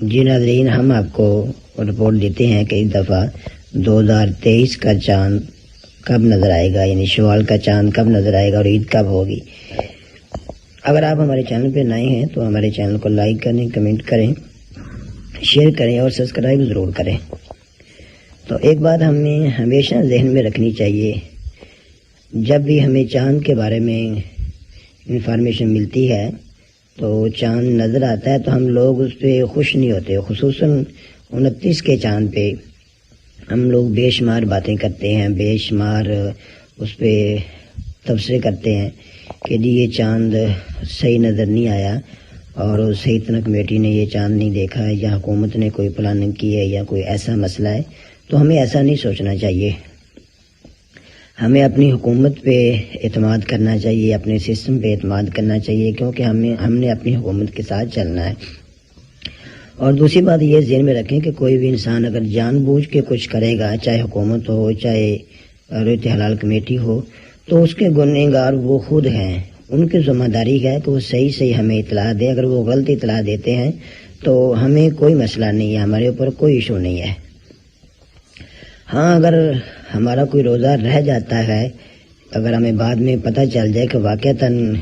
جی ناظرین، ہم آپ کو رپورٹ دیتے ہیں کہ اس دفعہ 2023 کا چاند کب نظر آئے گا، یعنی شوال کا چاند کب نظر آئے گا اور عید کب ہوگی۔ اگر آپ ہمارے چینل پہ نئے ہیں تو ہمارے چینل کو لائک کریں، کمنٹ کریں، شیئر کریں اور سبسکرائب ضرور کریں۔ تو ایک بات ہمیں ہمیشہ ذہن میں رکھنی چاہیے، جب بھی ہمیں چاند کے بارے میں انفارمیشن ملتی ہے تو چاند نظر آتا ہے تو ہم لوگ اس پہ خوش نہیں ہوتے، خصوصاً 29 کے چاند پہ ہم لوگ بے شمار باتیں کرتے ہیں، بے شمار اس پہ تبصرے کرتے ہیں کہ جی یہ چاند صحیح نظر نہیں آیا اور صحیح طرح کمیٹی نے یہ چاند نہیں دیکھا ہے یا حکومت نے کوئی پلاننگ کی ہے یا کوئی ایسا مسئلہ ہے۔ تو ہمیں ایسا نہیں سوچنا چاہیے، ہمیں اپنی حکومت پہ اعتماد کرنا چاہیے، اپنے سسٹم پہ اعتماد کرنا چاہیے، کیونکہ ہم نے اپنی حکومت کے ساتھ چلنا ہے۔ اور دوسری بات یہ ذہن میں رکھیں کہ کوئی بھی انسان اگر جان بوجھ کے کچھ کرے گا، چاہے حکومت ہو چاہے ریت حلال کمیٹی ہو، تو اس کے گنہگار وہ خود ہیں، ان کی ذمہ داری ہے کہ وہ صحیح ہمیں اطلاع دیں۔ اگر وہ غلط اطلاع دیتے ہیں تو ہمیں کوئی مسئلہ نہیں ہے، ہمارے اوپر کوئی ایشو نہیں ہے۔ ہاں، اگر ہمارا کوئی روزہ رہ جاتا ہے، اگر ہمیں بعد میں پتہ چل جائے کہ واقعتاً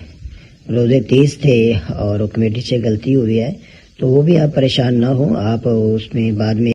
روزے 30 تھے اور کمیٹی سے غلطی ہوئی ہے، تو وہ بھی آپ پریشان نہ ہوں، آپ اس میں بعد میں